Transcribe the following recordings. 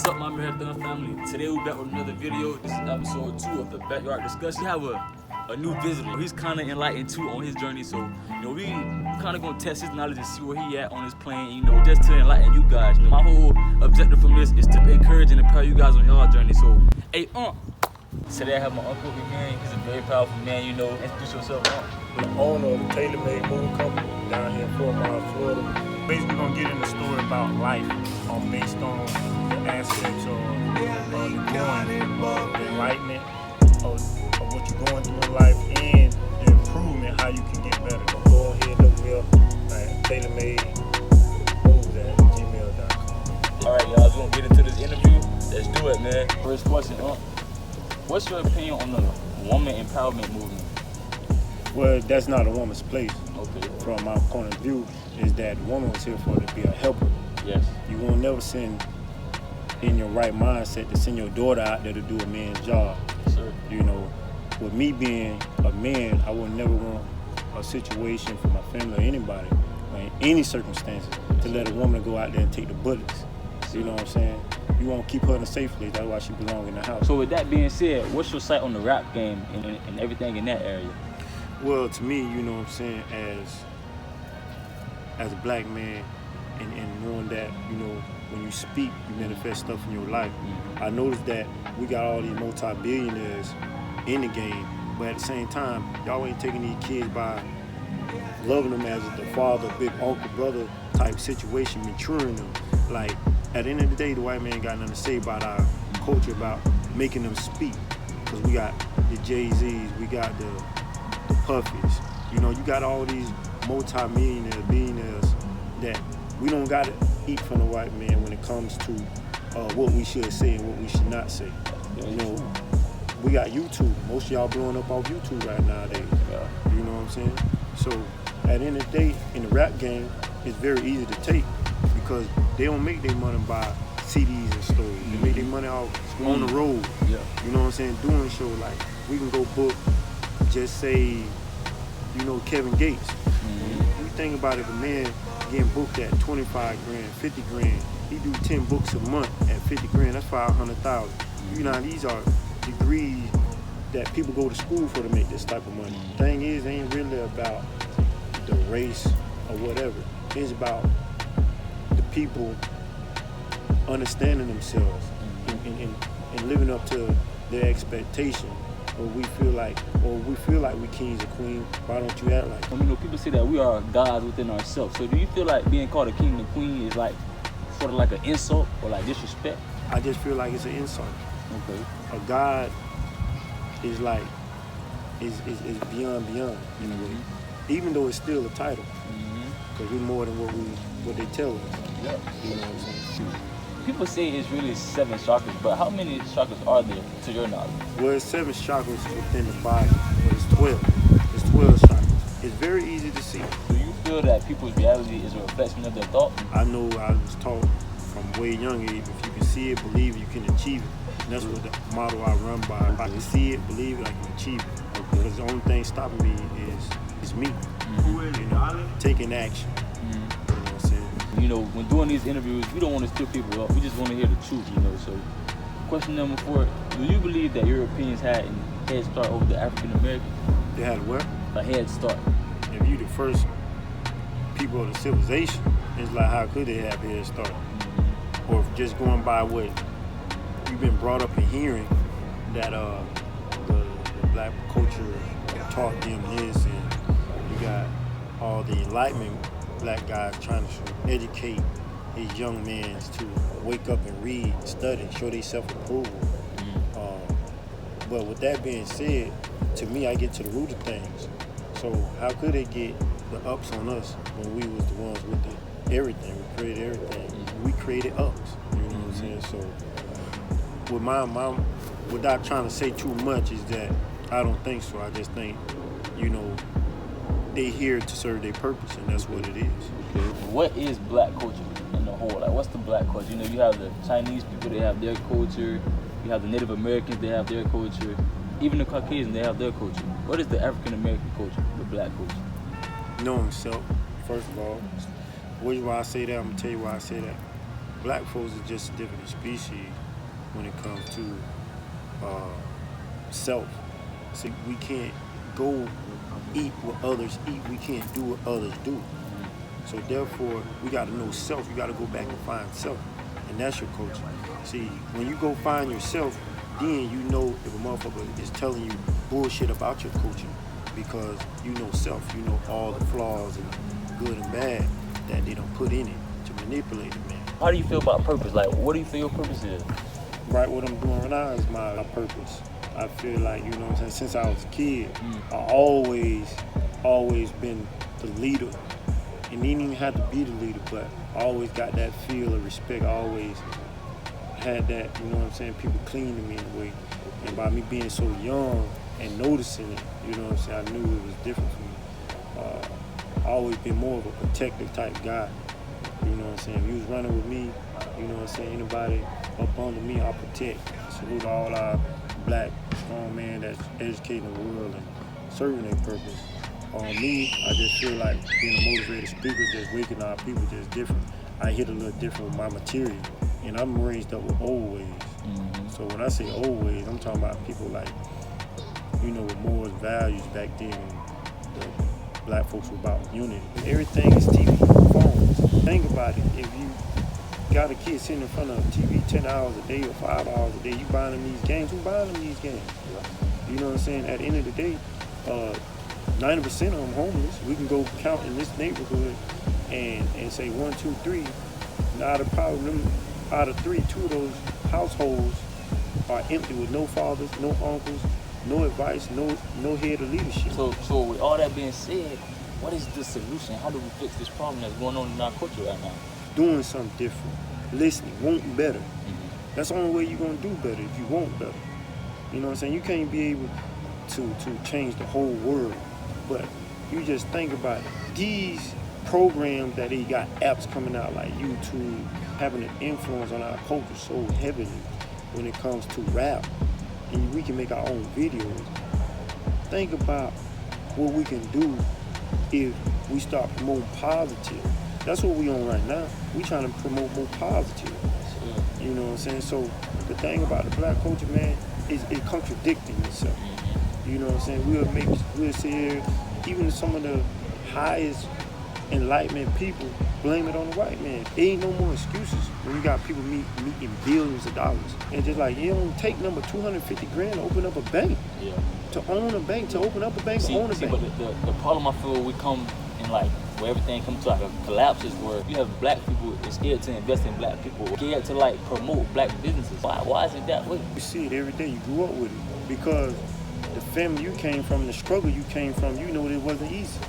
What's up, my Marathon family? Today we're back with another video. This is episode 2 of the Backyard Discussion. We have a new visitor. He's kind of enlightened too on his journey, so we kind of gonna test his knowledge and see where he at on his plane. Just to enlighten you guys. My whole objective from this is to encourage and empower you guys on y'all journey. So, hey, today I have my uncle here. He's a very powerful man. Introduce yourself, The owner of the Taylor Made Moving Company down here in Fort Myers, Florida. Basically, gonna get in the story about life, based on the aspects of the growing, the enlightenment of what you're going through in life, and the improvement, how you can get better. Go ahead and look me up at tailormademoves@gmail.com. All right, y'all, we're gonna get into this interview. Let's do it, man. First question, what's your opinion on the woman empowerment movement? Well, that's not a woman's place. Okay. From my point of view, is that the woman was here for to be a helper. Yes. You won't never send in your right mindset to send your daughter out there to do a man's job. Yes, sir. With me being a man, I would never want a situation for my family or anybody, or in any circumstances, to let a woman go out there and take the bullets. You know what I'm saying? You want to keep her in a safe place. That's why she belongs in the house. So with that being said, what's your sight on the rap game and everything in that area? Well, to me, you know what I'm saying, as a black man, and knowing that, when you speak, you manifest stuff in your life. Mm-hmm. I noticed that we got all these multi-billionaires in the game, but at the same time, y'all ain't taking these kids by loving them as the father, big uncle, brother type situation, maturing them. Like, at the end of the day, the white man got nothing to say about our culture, about making them speak. Because we got the Jay-Z's, we got the Puffies. You got all these multi-millionaires, billionaires that we don't got to eat from the white man when it comes to what we should say and what we should not say. We got YouTube. Most of y'all blowing up off YouTube right nowadays. Yeah. You know what I'm saying? So at the end of the day, in the rap game, it's very easy to take because they don't make their money by CDs and stores. They make their money off on the road. Yeah. You know what I'm saying? Doing show like we can go book, just say, Kevin Gates. Mm-hmm. You think about if a man getting booked at 25 grand, 50 grand, he do 10 books a month at 50 grand, that's 500,000. These are degrees that people go to school for to make this type of money. Thing is, it ain't really about the race or whatever. It's about the people understanding themselves and living up to their expectation. Or we feel like we kings and queens. Why don't you act like it? People say that we are gods within ourselves. So do you feel like being called a king and queen is like sort of like an insult or like disrespect? I just feel like it's an insult. Okay. A god is like is beyond in a way. Even though it's still a title. Because we're more than what they tell us. Yeah. You know what I'm saying? People say it's really 7 chakras, but how many chakras are there to your knowledge? Well, it's 7 chakras within the body, but it's 12. It's 12 chakras. It's very easy to see. Do you feel that people's reality is a reflection of their thought? I know I was taught from way young age, if you can see it, believe it, you can achieve it. And that's what the model I run by. If I can see it, believe it, I can achieve it. Because the only thing stopping me is me. Taking action. When doing these interviews, we don't want to stir people up. We just want to hear the truth, So, question number 4, do you believe that Europeans had a head start over the African Americans? They had what? A head start. If you the first people of the civilization, it's like, how could they have a head start? Or if just going by what you've been brought up in hearing, that the black culture taught them this, and you got all the Enlightenment black guys trying to educate these young men to wake up and read, study, show their self-approval. But with that being said, to me, I get to the root of things. So how could they get the ups on us when we was the ones with the everything? We created everything. We created ups. You know what I'm saying? So with my without trying to say too much, is that I don't think so. I just think, they here to serve their purpose, and that's what it is. Okay. What is black culture in the whole? Like, what's the black culture? You have the Chinese people, they have their culture. You have the Native Americans, they have their culture. Even the Caucasians, they have their culture. What is the African American culture, the black culture? Knowing self, first of all. Why I say that, I'm going to tell you why I say that. black folks is just a different species when it comes to self. See, we can't go eat what others eat. We can't do what others do. So therefore, we got to know self. You got to go back and find self, and that's your coaching. See, when you go find yourself, then you know if a motherfucker is telling you bullshit about your coaching, because you know self. You know all the flaws and good and bad that they don't put in it to manipulate it, man. How do you feel about purpose? Like, what do you feel your purpose is? Right, what I'm doing right now is my purpose. I feel like, you know what I'm saying, since I was a kid, I always been the leader. And didn't even have to be the leader, but I always got that feel of respect. I always had that, you know what I'm saying, people clean to me in a way. And by me being so young and noticing it, you know what I'm saying, I knew it was different for me. I always been more of a protective type guy. You know what I'm saying? If you was running with me, you know what I'm saying, anybody up under me, I'll protect. Salute all our black strong men that's educating the world and serving their purpose. On me, I just feel like being a motivated speaker, just waking our people just different. I hit a little different with my material. And I'm raised up with old ways. So when I say old ways, I'm talking about people like, you know, with morals, values back then. The black folks were about unity. Everything is TV, phones. Think about it. If you got a kid sitting in front of TV 10 hours a day or 5 hours a day, you buying them these games. Who buying them these games? You know what I'm saying? At the end of the day, 90% of them homeless. We can go count in this neighborhood and say 1, 2, 3. Out of 3, 2 of those households are empty with no fathers, no uncles, no advice, no head of leadership. So with all that being said, what is the solution? How do we fix this problem that's going on in our culture right now? Doing something different, listening, wanting better. That's the only way you're gonna do better, if you want better. You know what I'm saying? You can't be able to change the whole world, but you just think about it. These programs that they got apps coming out like YouTube, having an influence on our culture so heavily when it comes to rap, and we can make our own videos. Think about what we can do if we start promoting positive. That's what we on right now. We trying to promote more positive. You know what I'm saying? So the thing about the black culture, man, is it contradicting itself. You know what I'm saying? We'll sit here, even some of the highest enlightenment people blame it on the white man. There ain't no more excuses when you got people meeting billions of dollars. And just like, it don't take number 250 grand to open up a bank. To own a bank, to open up a bank, to own a bank. But the problem I feel we come in, like, where everything comes to like a collapse is where you have black people that's scared to invest in black people, scared to like promote black businesses. Why is it that way? You see it every day. You grew up with it because the family you came from, the struggle you came from, you know it wasn't easy.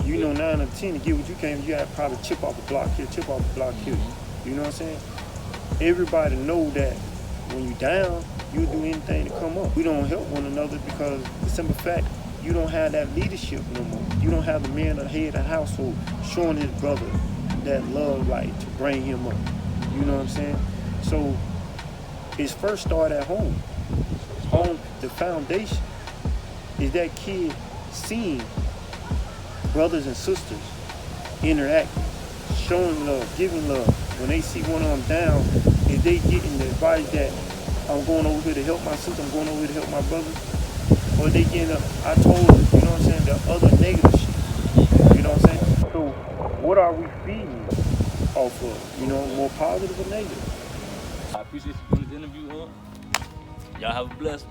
You know 9 out of 10 to get what you came from, you had to probably chip off a block here, chip off a block here. You know what I'm saying? Everybody know that when you down, you'll do anything to come up. We don't help one another because the simple fact, you don't have that leadership no more. You don't have the man of the head of the household showing his brother that love, like, to bring him up. You know what I'm saying? So it's first start at home. Home, the foundation is that kid seeing brothers and sisters interacting, showing love, giving love. When they see one of them down, if they getting the advice that I'm going over here to help my sister, I'm going over here to help my brother, or they getting I told her, you know what I'm saying, the other negative shit. You know what I'm saying? So what are we feeding off of? You know, more positive or negative? I appreciate you doing this interview, huh? Y'all have a blessed.